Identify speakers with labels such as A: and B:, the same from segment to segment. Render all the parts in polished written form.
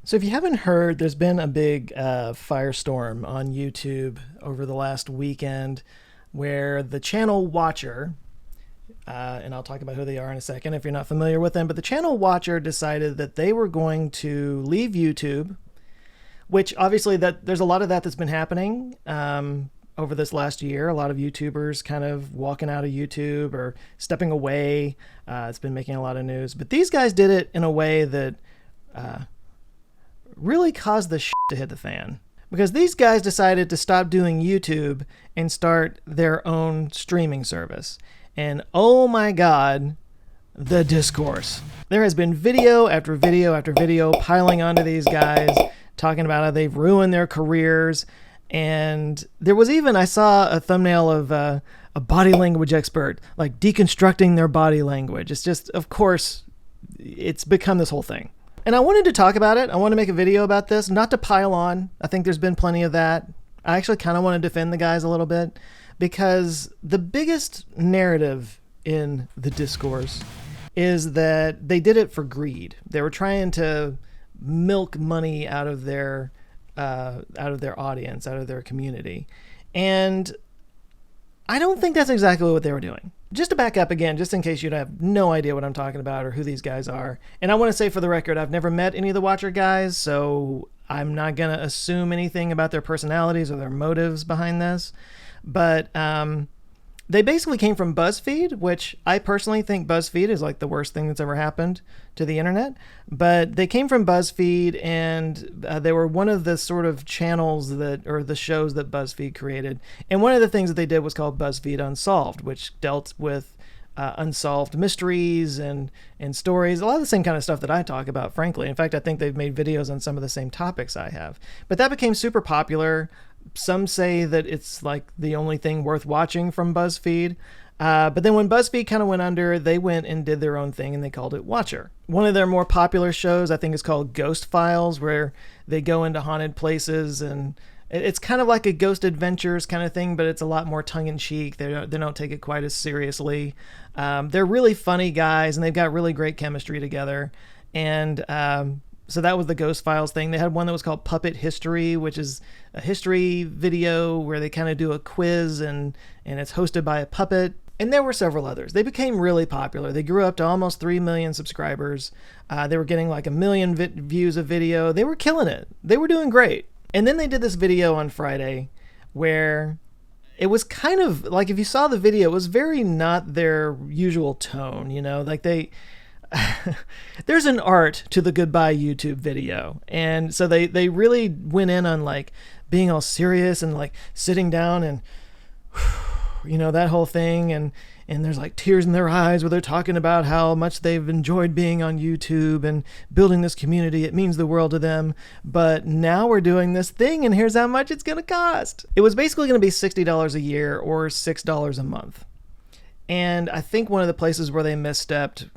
A: So if you haven't heard, there's been a big firestorm on YouTube over the last weekend where the channel Watcher, and I'll talk about who they are in a second if you're not familiar with them, but the channel Watcher decided that they were going to leave YouTube, which obviously that there's a lot of that's been happening over this last year. A lot of YouTubers kind of walking out of YouTube or stepping away. It's been making a lot of news. But these guys did it in a way that really caused the shit to hit the fan. Because these guys decided to stop doing YouTube and start their own streaming service. And oh my God, the discourse. There has been video after video after video piling onto these guys, talking about how they've ruined their careers. And there was even, I saw a thumbnail of a body language expert, like deconstructing their body language. It's just, of course, it's become this whole thing. And I wanted to talk about it. I want to make a video about this, not to pile on. I think there's been plenty of that. I actually kind of want to defend the guys a little bit because the biggest narrative in the discourse is that they did it for greed. They were trying to milk money out of their audience, out of their community. And I don't think that's exactly what they were doing. Just to back up again, just in case you have no idea what I'm talking about or who these guys are. And I want to say for the record, I've never met any of the Watcher guys, so I'm not going to assume anything about their personalities or their motives behind this. But they basically came from BuzzFeed, which I personally think BuzzFeed is like the worst thing that's ever happened to the internet. But they came from BuzzFeed, and they were one of the sort of channels that, or the shows that BuzzFeed created. And one of the things that they did was called BuzzFeed Unsolved, which dealt with unsolved mysteries and stories, a lot of the same kind of stuff that I talk about, frankly. In fact, I think they've made videos on some of the same topics I have. But that became super popular. Some say that it's like the only thing worth watching from BuzzFeed. But then when BuzzFeed kind of went under, they went and did their own thing and they called it Watcher. One of their more popular shows, I think, is called Ghost Files, where they go into haunted places, and it's kind of like a Ghost Adventures kind of thing, but it's a lot more tongue-in-cheek. They don't take it quite as seriously. They're really funny guys, and they've got really great chemistry together. And so that was the Ghost Files thing. They had one that was called Puppet History, which is a history video where they kind of do a quiz, and it's hosted by a puppet. And there were several others. They became really popular. They grew up to almost 3 million subscribers. They were getting like 1 million views of video. They were killing it. They were doing great. And then they did this video on Friday where it was kind of like, if you saw the video, it was very not their usual tone, you know, like there's an art to the goodbye YouTube video. And so they really went in on like being all serious and like sitting down and, you know, that whole thing. And there's like tears in their eyes where they're talking about how much they've enjoyed being on YouTube and building this community. It means the world to them. But now we're doing this thing, and here's how much it's going to cost. It was basically going to be $60 a year or $6 a month. And I think one of the places where they misstepped,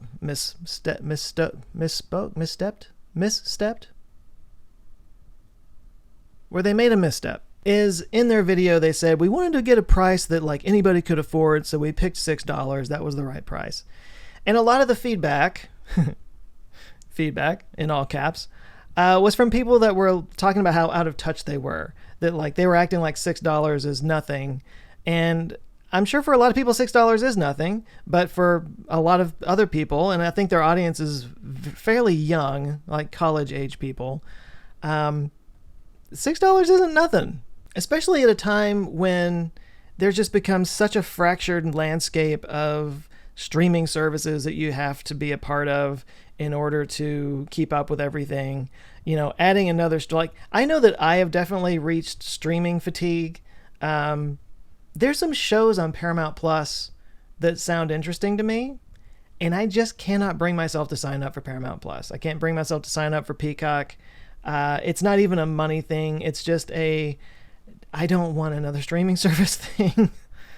A: where they made a misstep, is in their video. They said, we wanted to get a price that like anybody could afford, so we picked $6. That was the right price. And a lot of the feedback in all caps, was from people that were talking about how out of touch they were, that like they were acting like $6 is nothing. And I'm sure for a lot of people, $6 is nothing, but for a lot of other people, and I think their audience is fairly young, like college age people, $6 isn't nothing. Especially at a time when there's just become such a fractured landscape of streaming services that you have to be a part of in order to keep up with everything. You know, adding another, like, I know that I have definitely reached streaming fatigue. There's some shows on Paramount Plus that sound interesting to me, and I just cannot bring myself to sign up for Paramount Plus. I can't bring myself to sign up for Peacock. It's not even a money thing. It's just I don't want another streaming service thing.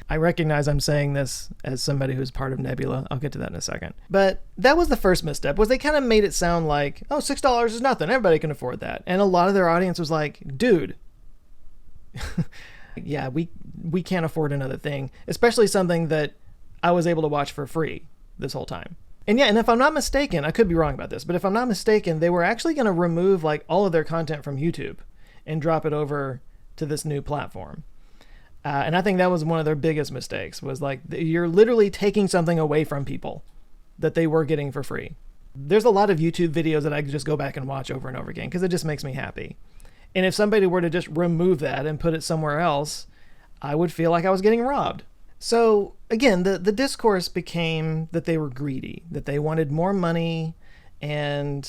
A: I recognize I'm saying this as somebody who's part of Nebula. I'll get to that in a second. But that was the first misstep, was they kind of made it sound like, oh, $6 is nothing. Everybody can afford that. And a lot of their audience was like, dude, yeah, we can't afford another thing, especially something that I was able to watch for free this whole time. And yeah, and if I'm not mistaken, I could be wrong about this, but if I'm not mistaken, they were actually going to remove like all of their content from YouTube and drop it over to this new platform. And I think that was one of their biggest mistakes, was like you're literally taking something away from people that they were getting for free. There's a lot of YouTube videos that I can just go back and watch over and over again because it just makes me happy. And if somebody were to just remove that and put it somewhere else, I would feel like I was getting robbed. So again, the discourse became that they were greedy, that they wanted more money, and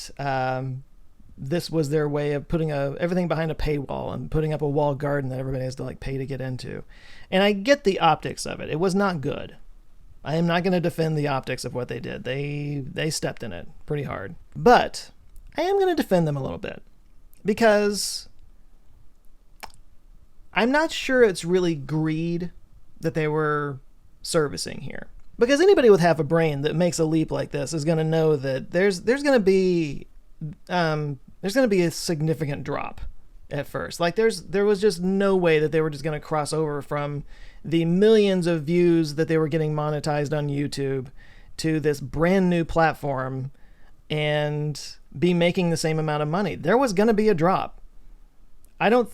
A: this was their way of putting everything behind a paywall and putting up a walled garden that everybody has to like pay to get into. And I get the optics of it. It was not good. I am not going to defend the optics of what they did. They stepped in it pretty hard. But I am going to defend them a little bit because I'm not sure it's really greed that they were servicing here. Because anybody with half a brain that makes a leap like this is going to know that there's going to be a significant drop at first. Like there was just no way that they were just going to cross over from the millions of views that they were getting monetized on YouTube to this brand new platform and be making the same amount of money. There was going to be a drop. I don't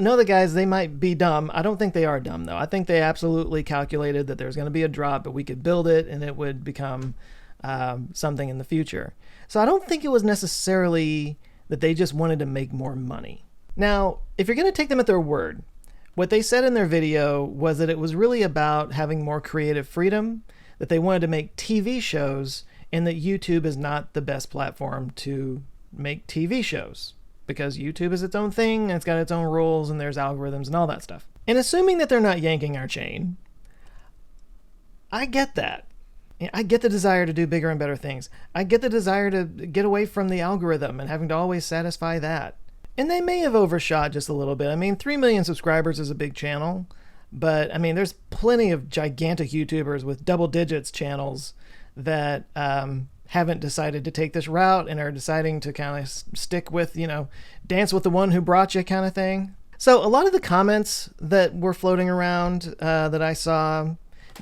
A: know the guys. They might be dumb. I don't think they are dumb, though. I think they absolutely calculated that there's going to be a drop, but we could build it and it would become something in the future. So I don't think it was necessarily that they just wanted to make more money. Now, if you're going to take them at their word, what they said in their video was that it was really about having more creative freedom, that they wanted to make TV shows, and that YouTube is not the best platform to make TV shows because YouTube is its own thing and it's got its own rules and there's algorithms and all that stuff. And assuming that they're not yanking our chain, I get that. I get the desire to do bigger and better things. I get the desire to get away from the algorithm and having to always satisfy that. And they may have overshot just a little bit. I mean, 3 million subscribers is a big channel, but I mean, there's plenty of gigantic YouTubers with double digits channels that haven't decided to take this route and are deciding to kind of stick with, dance with the one who brought you kind of thing. So a lot of the comments that were floating around that I saw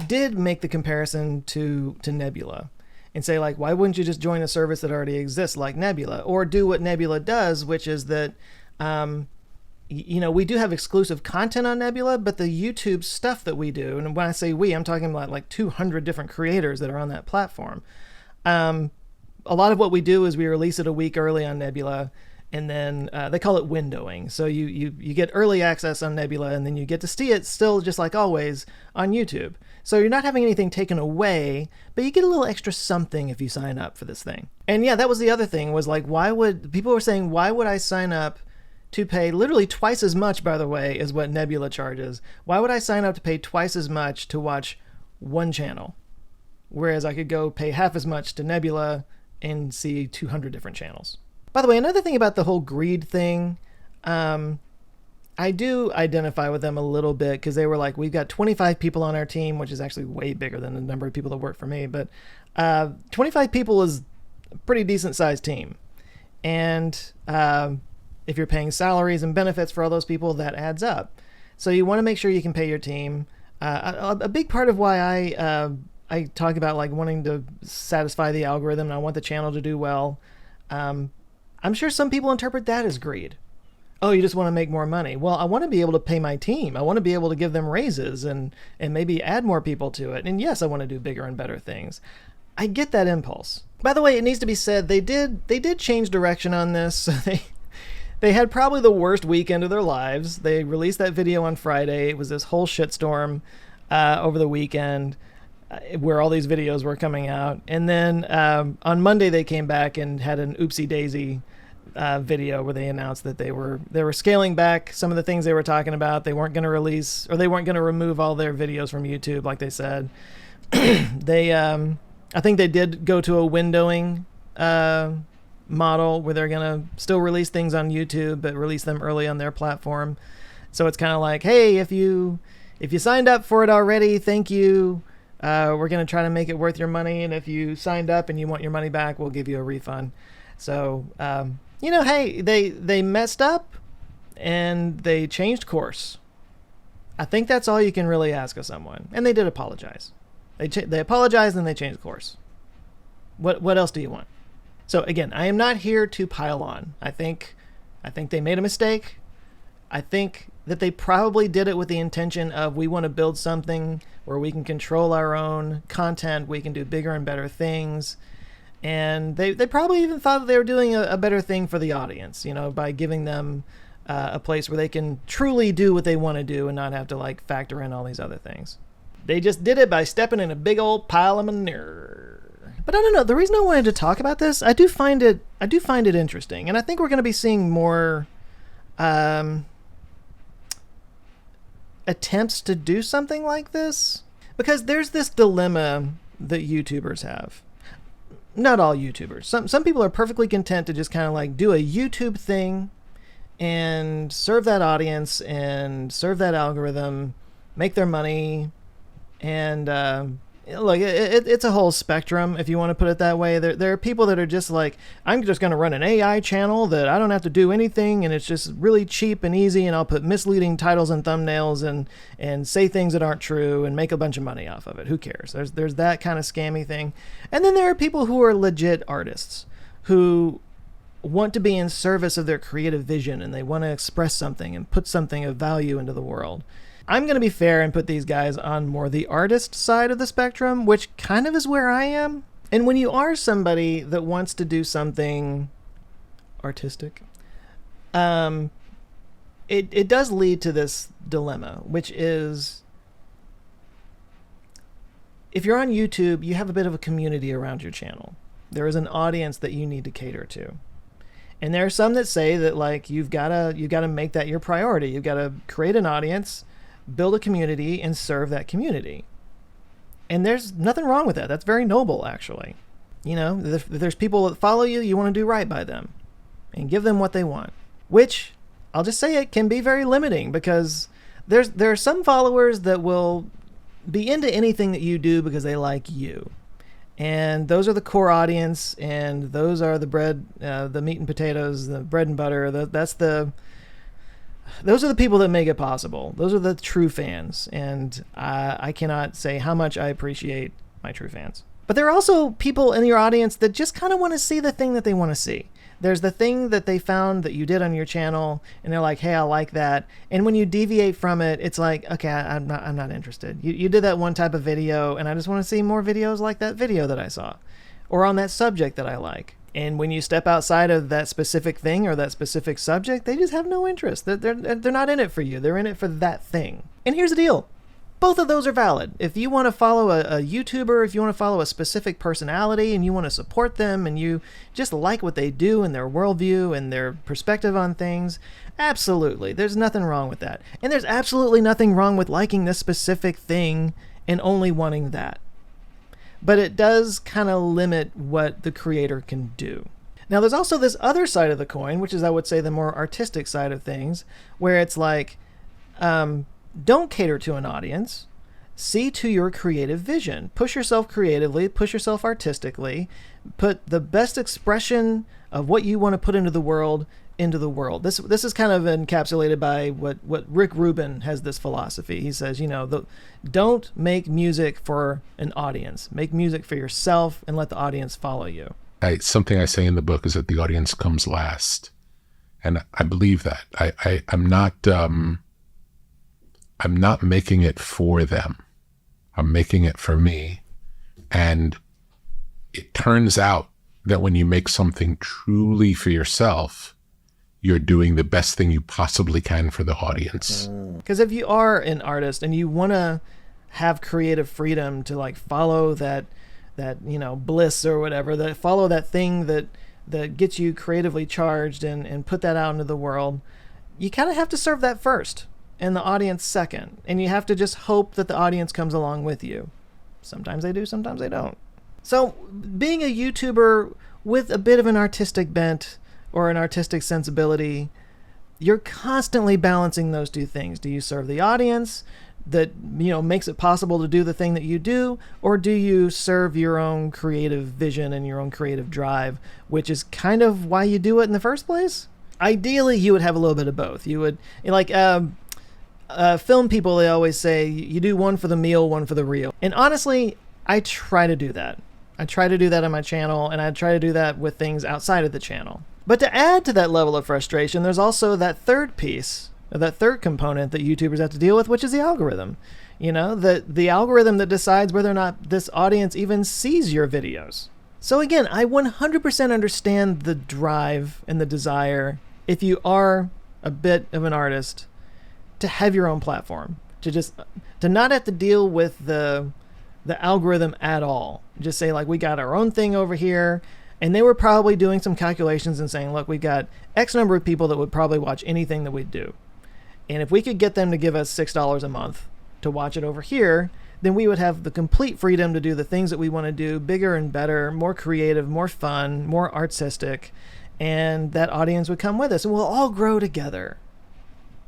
A: did make the comparison to Nebula and say, like, why wouldn't you just join a service that already exists like Nebula, or do what Nebula does, which is that, we do have exclusive content on Nebula, but the YouTube stuff that we do, and when I say we, I'm talking about like 200 different creators that are on that platform. A lot of what we do is we release it a week early on Nebula, and then they call it windowing. So you get early access on Nebula, and then you get to see it still just like always on YouTube. So you're not having anything taken away, but you get a little extra something if you sign up for this thing. And yeah, that was the other thing, was like, people were saying, why would I sign up to pay literally twice as much, by the way, as what Nebula charges? Why would I sign up to pay twice as much to watch one channel? Whereas I could go pay half as much to Nebula and see 200 different channels. By the way, another thing about the whole greed thing, I do identify with them a little bit because they were like, we've got 25 people on our team, which is actually way bigger than the number of people that work for me. But 25 people is a pretty decent sized team. And if you're paying salaries and benefits for all those people, that adds up. So you want to make sure you can pay your team. A big part of why I talk about like wanting to satisfy the algorithm and I want the channel to do well. I'm sure some people interpret that as greed. Oh, you just want to make more money. Well, I want to be able to pay my team. I want to be able to give them raises and maybe add more people to it. And yes, I want to do bigger and better things. I get that impulse. By the way, it needs to be said, they did change direction on this. So they had probably the worst weekend of their lives. They released that video on Friday. It was this whole shitstorm over the weekend where all these videos were coming out. And then on Monday, they came back and had an oopsie daisy video where they announced that they were scaling back some of the things they were talking about. They weren't going to release, or they weren't going to remove all their videos from YouTube like they said. I think they did go to a windowing model where they're going to still release things on YouTube but release them early on their platform. So it's kind of like, hey, if you signed up for it already, thank you. We're going to try to make it worth your money, and if you signed up and you want your money back, we'll give you a refund. So hey, they messed up and they changed course. I think that's all you can really ask of someone. And they did apologize. They apologized and they changed course. What else do you want? So again, I am not here to pile on. I think they made a mistake. I think that they probably did it with the intention of, we want to build something where we can control our own content, we can do bigger and better things. And they probably even thought that they were doing a better thing for the audience, by giving them a place where they can truly do what they want to do and not have to like factor in all these other things. They just did it by stepping in a big old pile of manure. But I don't know. The reason I wanted to talk about this, I do find it interesting, and I think we're going to be seeing more attempts to do something like this, because there's this dilemma that YouTubers have. Not all YouTubers. Some people are perfectly content to just kind of like do a YouTube thing and serve that audience and serve that algorithm, make their money, and look, it's a whole spectrum, if you want to put it that way. There are people that are just like, I'm just going to run an AI channel that I don't have to do anything, and it's just really cheap and easy, and I'll put misleading titles and thumbnails and say things that aren't true and make a bunch of money off of it. Who cares? There's that kind of scammy thing. And then there are people who are legit artists who want to be in service of their creative vision, and they want to express something and put something of value into the world. I'm going to be fair and put these guys on more the artist side of the spectrum, which kind of is where I am. And when you are somebody that wants to do something artistic, it does lead to this dilemma, which is, if you're on YouTube, you have a bit of a community around your channel. There is an audience that you need to cater to. And there are some that say that like you've got to make that your priority. You've got to create an audience, build a community, and serve that community. And there's nothing wrong with that. That's very noble, actually. If there's people that follow you, you want to do right by them and give them what they want, which, I'll just say, it can be very limiting, because there are some followers that will be into anything that you do because they like you. And those are the core audience, and those are the bread, the meat and potatoes, the bread and butter. Those are the people that make it possible. Those are the true fans, and I cannot say how much I appreciate my true fans. But there are also people in your audience that just kind of want to see the thing that they want to see. There's the thing that they found that you did on your channel, and they're like, hey, I like that. And when you deviate from it, it's like, okay, I'm not interested. You did that one type of video, and I just want to see more videos like that video that I saw, or on that subject that I like. And when you step outside of that specific thing or that specific subject, they just have no interest. They're not in it for you. They're in it for that thing. And here's the deal. Both of those are valid. If you want to follow a YouTuber, if you want to follow a specific personality and you want to support them and you just like what they do and their worldview and their perspective on things, absolutely. There's nothing wrong with that. And there's absolutely nothing wrong with liking this specific thing and only wanting that. But it does kind of limit what the creator can do. Now, there's also this other side of the coin, which is, I would say, the more artistic side of things, where it's like, don't cater to an audience. See to your creative vision. Push yourself creatively, push yourself artistically, put the best expression of what you want to put into the world. This is kind of encapsulated by what Rick Rubin has, this philosophy. He says, don't make music for an audience. Make music for yourself and let the audience follow you.
B: Something I say in the book is that the audience comes last. And I believe that. I'm not making it for them. I'm making it for me. And it turns out that when you make something truly for yourself, you're doing the best thing you possibly can for the audience.
A: Because if you are an artist and you want to have creative freedom to like follow that bliss or whatever, that follow that thing that gets you creatively charged and put that out into the world, you kind of have to serve that first and the audience second. And you have to just hope that the audience comes along with you. Sometimes they do, sometimes they don't. So being a YouTuber with a bit of an artistic bent or an artistic sensibility, you're constantly balancing those two things. Do you serve the audience that makes it possible to do the thing that you do, or do you serve your own creative vision and your own creative drive, which is kind of why you do it in the first place? Ideally, you would have a little bit of both. You would, like film people, they always say you do one for the meal, one for the reel. And honestly, I try to do that. I try to do that on my channel, and I try to do that with things outside of the channel. But to add to that level of frustration, there's also that third piece, or that third component that YouTubers have to deal with, which is the algorithm. You know, the algorithm that decides whether or not this audience even sees your videos. So again, I 100% understand the drive and the desire, if you are a bit of an artist, to have your own platform, to not have to deal with the algorithm at all. Just say, like, we got our own thing over here, and they were probably doing some calculations and saying, look, we got X number of people that would probably watch anything that we do. And if we could get them to give us $6 a month to watch it over here, then we would have the complete freedom to do the things that we want to do, bigger and better, more creative, more fun, more artistic, and that audience would come with us, and we'll all grow together.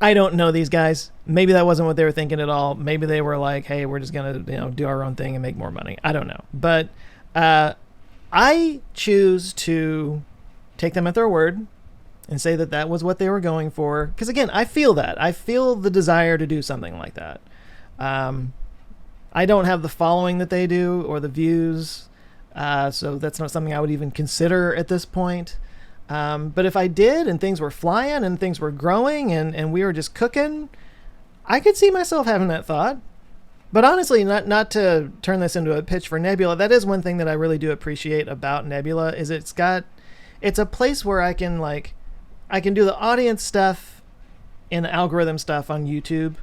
A: I don't know these guys. Maybe that wasn't what they were thinking at all. Maybe they were like, hey, we're just going to do our own thing and make more money. I don't know. But I choose to take them at their word and say that that was what they were going for. Because again, I feel that. I feel the desire to do something like that. I don't have the following that they do or the views, so that's not something I would even consider at this point. But if I did, and things were flying and things were growing and we were just cooking, I could see myself having that thought. But honestly, not to turn this into a pitch for Nebula, that is one thing that I really do appreciate about Nebula, is it's a place where I can do the audience stuff and the algorithm stuff on YouTube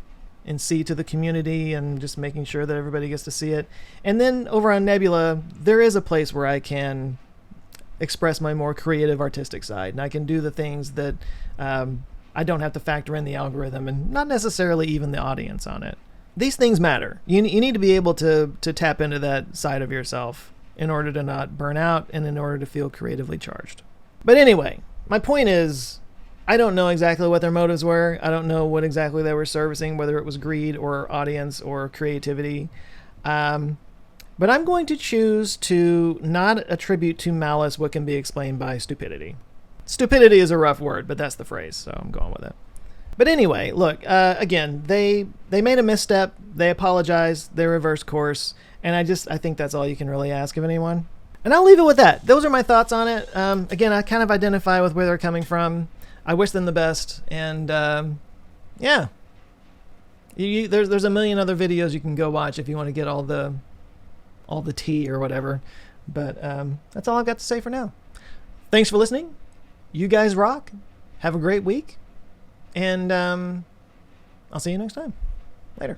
A: and see to the community and just making sure that everybody gets to see it. And then over on Nebula, there is a place where I can express my more creative artistic side, and I can do the things that I don't have to factor in the algorithm and not necessarily even the audience on it. These things matter. You need to be able to tap into that side of yourself in order to not burn out and in order to feel creatively charged. But anyway, my point is, I don't know exactly what their motives were. I don't know what exactly they were servicing, whether it was greed or audience or creativity. But I'm going to choose to not attribute to malice what can be explained by stupidity. Stupidity is a rough word, but that's the phrase, so I'm going with it. But anyway, look, again, they made a misstep. They apologized. They reversed course. And I think that's all you can really ask of anyone. And I'll leave it with that. Those are my thoughts on it. Again, I kind of identify with where they're coming from. I wish them the best. And yeah, there's a million other videos you can go watch if you want to get all the tea or whatever. But that's all I've got to say for now. Thanks for listening. You guys rock. Have a great week. And I'll see you next time. Later.